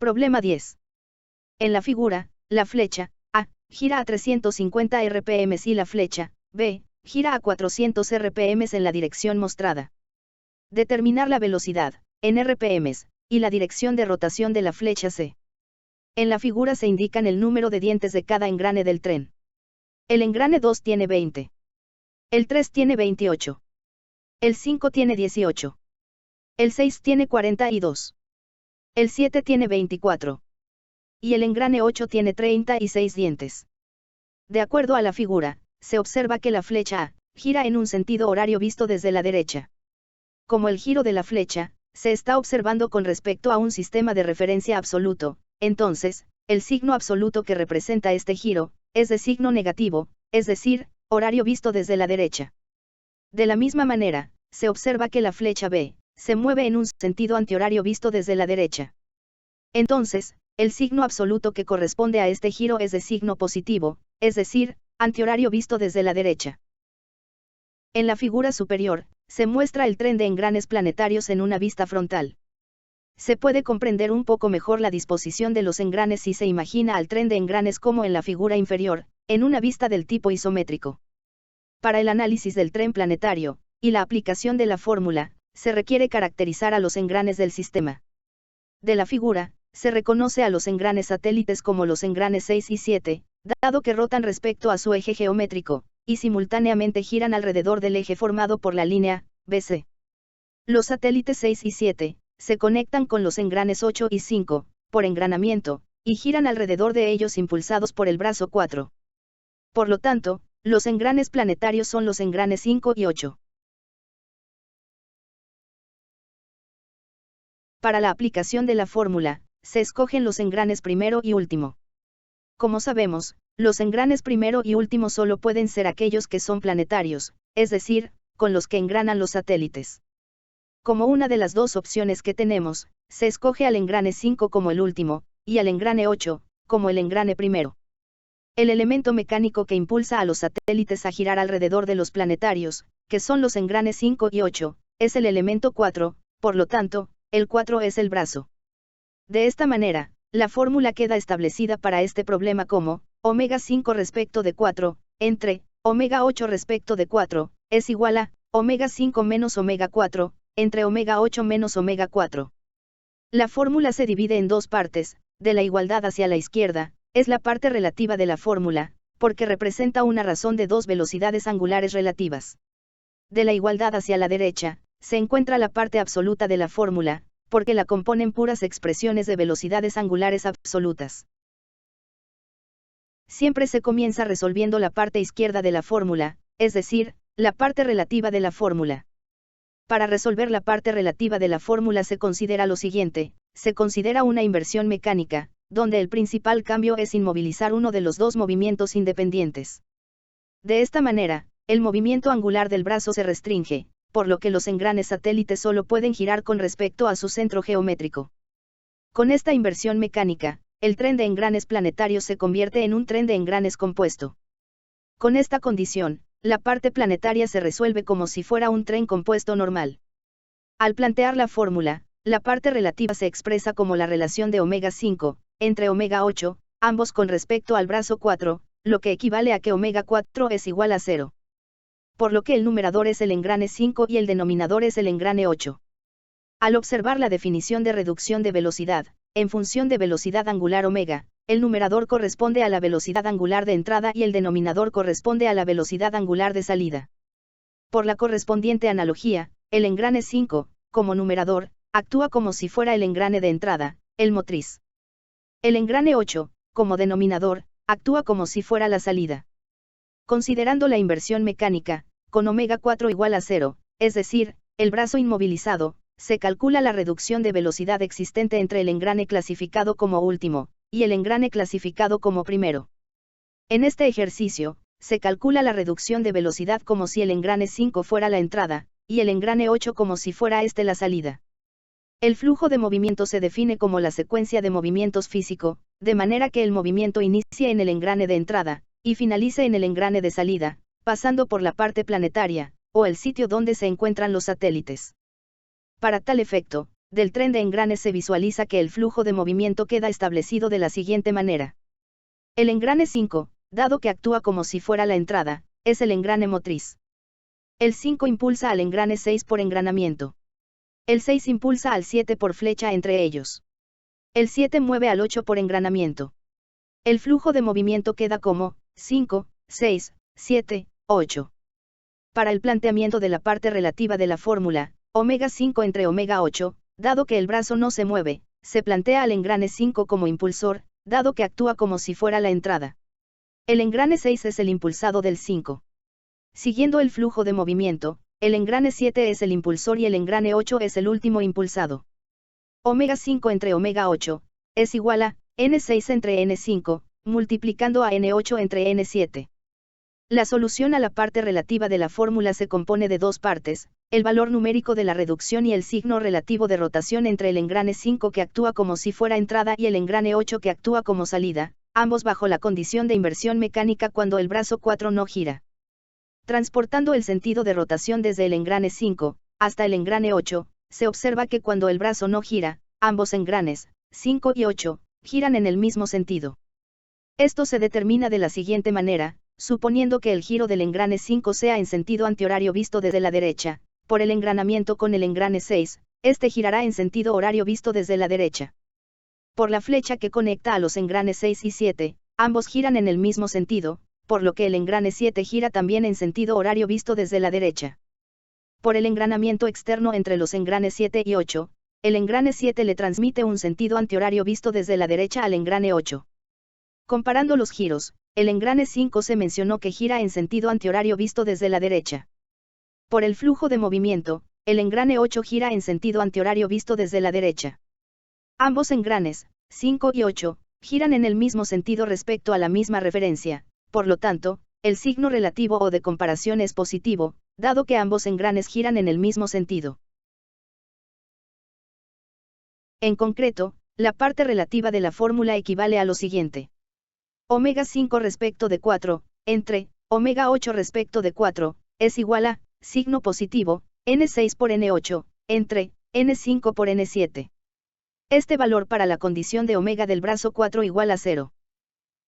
Problema 10. En la figura, la flecha A gira a 350 rpm y la flecha B gira a 400 rpm en la dirección mostrada. Determinar la velocidad, en rpm, y la dirección de rotación de la flecha C. En la figura se indican el número de dientes de cada engrane del tren. El engrane 2 tiene 20. El 3 tiene 28. El 5 tiene 18. El 6 tiene 42. El 7 tiene 24. Y el engrane 8 tiene 36 dientes. De acuerdo a la figura, se observa que la flecha A gira en un sentido horario visto desde la derecha. Como el giro de la flecha se está observando con respecto a un sistema de referencia absoluto, entonces, el signo absoluto que representa este giro es de signo negativo, es decir, horario visto desde la derecha. De la misma manera, se observa que la flecha B se mueve en un sentido antihorario visto desde la derecha. Entonces, el signo absoluto que corresponde a este giro es de signo positivo, es decir, antihorario visto desde la derecha. En la figura superior, se muestra el tren de engranes planetarios en una vista frontal. Se puede comprender un poco mejor la disposición de los engranes si se imagina al tren de engranes como en la figura inferior, en una vista del tipo isométrico. Para el análisis del tren planetario, y la aplicación de la fórmula, se requiere caracterizar a los engranes del sistema. De la figura, se reconoce a los engranes satélites como los engranes 6 y 7, dado que rotan respecto a su eje geométrico, y simultáneamente giran alrededor del eje formado por la línea BC. Los satélites 6 y 7 se conectan con los engranes 8 y 5, por engranamiento, y giran alrededor de ellos impulsados por el brazo 4. Por lo tanto, los engranes planetarios son los engranes 5 y 8. Para la aplicación de la fórmula, se escogen los engranes primero y último. Como sabemos, los engranes primero y último solo pueden ser aquellos que son planetarios, es decir, con los que engranan los satélites. Como una de las dos opciones que tenemos, se escoge al engrane 5 como el último, y al engrane 8, como el engrane primero. El elemento mecánico que impulsa a los satélites a girar alrededor de los planetarios, que son los engranes 5 y 8, es el elemento 4, por lo tanto, el 4 es el brazo. De esta manera, la fórmula queda establecida para este problema como, omega 5 respecto de 4, entre, omega 8 respecto de 4, es igual a, omega 5 menos omega 4, entre omega 8 menos omega 4. La fórmula se divide en dos partes, de la igualdad hacia la izquierda, es la parte relativa de la fórmula, porque representa una razón de dos velocidades angulares relativas. De la igualdad hacia la derecha, se encuentra la parte absoluta de la fórmula, porque la componen puras expresiones de velocidades angulares absolutas. Siempre se comienza resolviendo la parte izquierda de la fórmula, es decir, la parte relativa de la fórmula. Para resolver la parte relativa de la fórmula se considera lo siguiente, se considera una inversión mecánica, donde el principal cambio es inmovilizar uno de los dos movimientos independientes. De esta manera, el movimiento angular del brazo se restringe, por lo que los engranes satélites solo pueden girar con respecto a su centro geométrico. Con esta inversión mecánica, el tren de engranes planetarios se convierte en un tren de engranes compuesto. Con esta condición, la parte planetaria se resuelve como si fuera un tren compuesto normal. Al plantear la fórmula, la parte relativa se expresa como la relación de omega 5, entre omega 8, ambos con respecto al brazo 4, lo que equivale a que omega 4 es igual a 0. Por lo que el numerador es el engrane 5 y el denominador es el engrane 8. Al observar la definición de reducción de velocidad, en función de velocidad angular omega, el numerador corresponde a la velocidad angular de entrada y el denominador corresponde a la velocidad angular de salida. Por la correspondiente analogía, el engrane 5, como numerador, actúa como si fuera el engrane de entrada, el motriz. El engrane 8, como denominador, actúa como si fuera la salida. Considerando la inversión mecánica, con omega 4 igual a 0, es decir, el brazo inmovilizado, se calcula la reducción de velocidad existente entre el engrane clasificado como último, y el engrane clasificado como primero. En este ejercicio, se calcula la reducción de velocidad como si el engrane 5 fuera la entrada, y el engrane 8 como si fuera este la salida. El flujo de movimiento se define como la secuencia de movimientos físico, de manera que el movimiento inicie en el engrane de entrada, y finalice en el engrane de salida, pasando por la parte planetaria, o el sitio donde se encuentran los satélites. Para tal efecto, del tren de engranes se visualiza que el flujo de movimiento queda establecido de la siguiente manera. El engrane 5, dado que actúa como si fuera la entrada, es el engrane motriz. El 5 impulsa al engrane 6 por engranamiento. El 6 impulsa al 7 por flecha entre ellos. El 7 mueve al 8 por engranamiento. El flujo de movimiento queda como 5, 6, 7, 8. Para el planteamiento de la parte relativa de la fórmula, omega 5 entre omega 8, dado que el brazo no se mueve, se plantea al engrane 5 como impulsor, dado que actúa como si fuera la entrada. El engrane 6 es el impulsado del 5. Siguiendo el flujo de movimiento, el engrane 7 es el impulsor y el engrane 8 es el último impulsado. Omega 5 entre omega 8, es igual a N6 entre N5, multiplicando a N8 entre N7. La solución a la parte relativa de la fórmula se compone de dos partes, el valor numérico de la reducción y el signo relativo de rotación entre el engrane 5 que actúa como si fuera entrada y el engrane 8 que actúa como salida, ambos bajo la condición de inversión mecánica cuando el brazo 4 no gira. Transportando el sentido de rotación desde el engrane 5 hasta el engrane 8, se observa que cuando el brazo no gira, ambos engranes, 5 y 8, giran en el mismo sentido. Esto se determina de la siguiente manera, suponiendo que el giro del engrane 5 sea en sentido antihorario visto desde la derecha, por el engranamiento con el engrane 6, este girará en sentido horario visto desde la derecha. Por la flecha que conecta a los engranes 6 y 7, ambos giran en el mismo sentido, por lo que el engrane 7 gira también en sentido horario visto desde la derecha. Por el engranamiento externo entre los engranes 7 y 8, el engrane 7 le transmite un sentido antihorario visto desde la derecha al engrane 8. Comparando los giros, el engrane 5 se mencionó que gira en sentido antihorario visto desde la derecha. Por el flujo de movimiento, el engrane 8 gira en sentido antihorario visto desde la derecha. Ambos engranes, 5 y 8, giran en el mismo sentido respecto a la misma referencia, por lo tanto, el signo relativo o de comparación es positivo, dado que ambos engranes giran en el mismo sentido. En concreto, la parte relativa de la fórmula equivale a lo siguiente. Omega 5 respecto de 4, entre, omega 8 respecto de 4, es igual a, signo positivo, N6 por N8, entre, N5 por N7. Este valor para la condición de omega del brazo 4 igual a 0.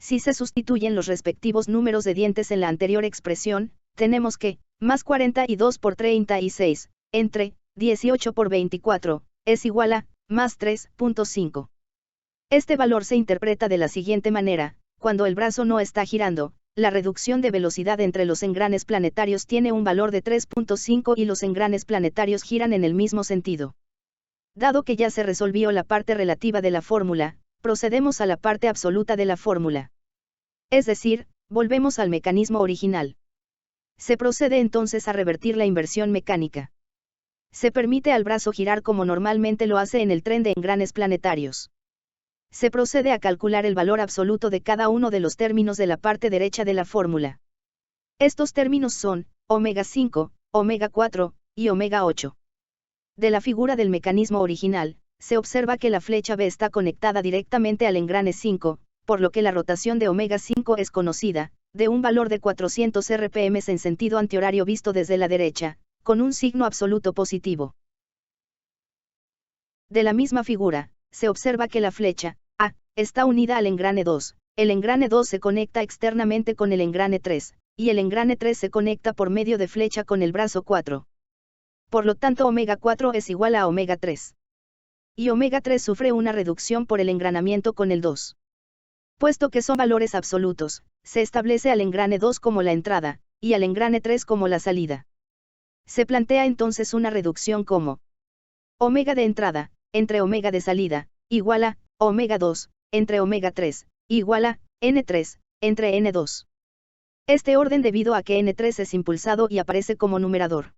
Si se sustituyen los respectivos números de dientes en la anterior expresión, tenemos que, más 42 por 36, entre, 18 por 24, es igual a, más 3.5. Este valor se interpreta de la siguiente manera: cuando el brazo no está girando, la reducción de velocidad entre los engranes planetarios tiene un valor de 3.5 y los engranes planetarios giran en el mismo sentido. Dado que ya se resolvió la parte relativa de la fórmula, procedemos a la parte absoluta de la fórmula. Es decir, volvemos al mecanismo original. Se procede entonces a revertir la inversión mecánica. Se permite al brazo girar como normalmente lo hace en el tren de engranes planetarios. Se procede a calcular el valor absoluto de cada uno de los términos de la parte derecha de la fórmula. Estos términos son, omega 5, omega 4, y omega 8. De la figura del mecanismo original, se observa que la flecha B está conectada directamente al engrane 5, por lo que la rotación de omega 5 es conocida, de un valor de 400 rpm en sentido antihorario visto desde la derecha, con un signo absoluto positivo. De la misma figura, se observa que la flecha A está unida al engrane 2, el engrane 2 se conecta externamente con el engrane 3, y el engrane 3 se conecta por medio de flecha con el brazo 4. Por lo tanto, omega 4 es igual a omega 3. Y omega 3 sufre una reducción por el engranamiento con el 2. Puesto que son valores absolutos, se establece al engrane 2 como la entrada, y al engrane 3 como la salida. Se plantea entonces una reducción como omega de entrada, entre omega de salida, igual a, omega 2, entre omega 3, igual a, N3, entre N2. Este orden debido a que N3 es impulsado y aparece como numerador.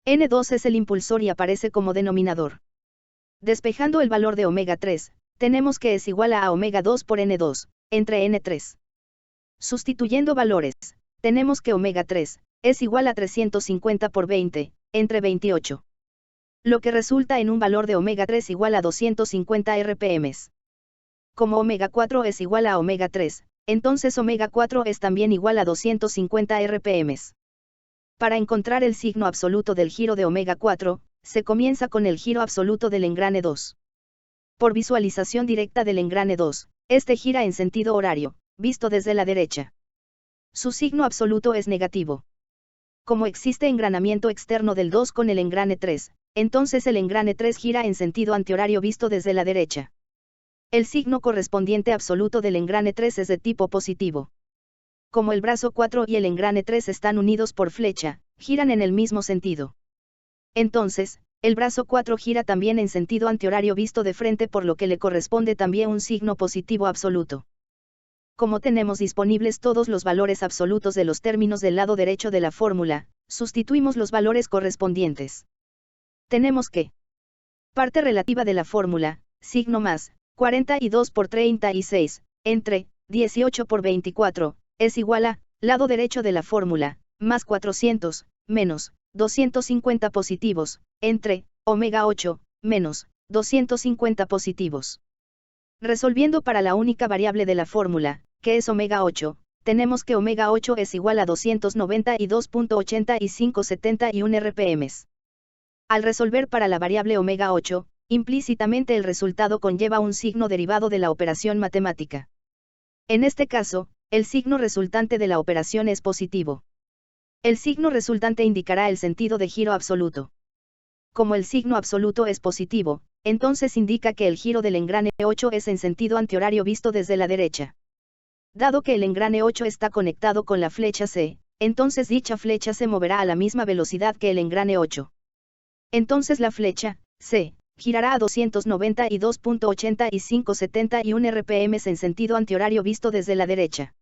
N2 es el impulsor y aparece como denominador. Despejando el valor de omega 3, tenemos que es igual a omega 2 por N2, entre N3. Sustituyendo valores, tenemos que omega 3, es igual a 350 por 20, entre 28. Lo que resulta en un valor de omega 3 igual a 250 rpm. Como omega 4 es igual a omega 3, entonces omega 4 es también igual a 250 rpm. Para encontrar el signo absoluto del giro de omega 4, se comienza con el giro absoluto del engrane 2. Por visualización directa del engrane 2, este gira en sentido horario, visto desde la derecha. Su signo absoluto es negativo. Como existe engranamiento externo del 2 con el engrane 3, entonces el engrane 3 gira en sentido antihorario visto desde la derecha. El signo correspondiente absoluto del engrane 3 es de tipo positivo. Como el brazo 4 y el engrane 3 están unidos por flecha, giran en el mismo sentido. Entonces, el brazo 4 gira también en sentido antihorario visto de frente, por lo que le corresponde también un signo positivo absoluto. Como tenemos disponibles todos los valores absolutos de los términos del lado derecho de la fórmula, sustituimos los valores correspondientes. Tenemos que parte relativa de la fórmula, signo más, 42 por 36, entre, 18 por 24, es igual a, lado derecho de la fórmula, más 400, menos, 250 positivos, entre, omega 8, menos, 250 positivos. Resolviendo para la única variable de la fórmula, que es omega 8, tenemos que omega 8 es igual a 292.8571 rpm. Al resolver para la variable omega 8, implícitamente el resultado conlleva un signo derivado de la operación matemática. En este caso, el signo resultante de la operación es positivo. El signo resultante indicará el sentido de giro absoluto. Como el signo absoluto es positivo, entonces indica que el giro del engrane 8 es en sentido antihorario visto desde la derecha. Dado que el engrane 8 está conectado con la flecha C, entonces dicha flecha se moverá a la misma velocidad que el engrane 8. Entonces la flecha C girará a 292.8571 rpm en sentido antihorario visto desde la derecha.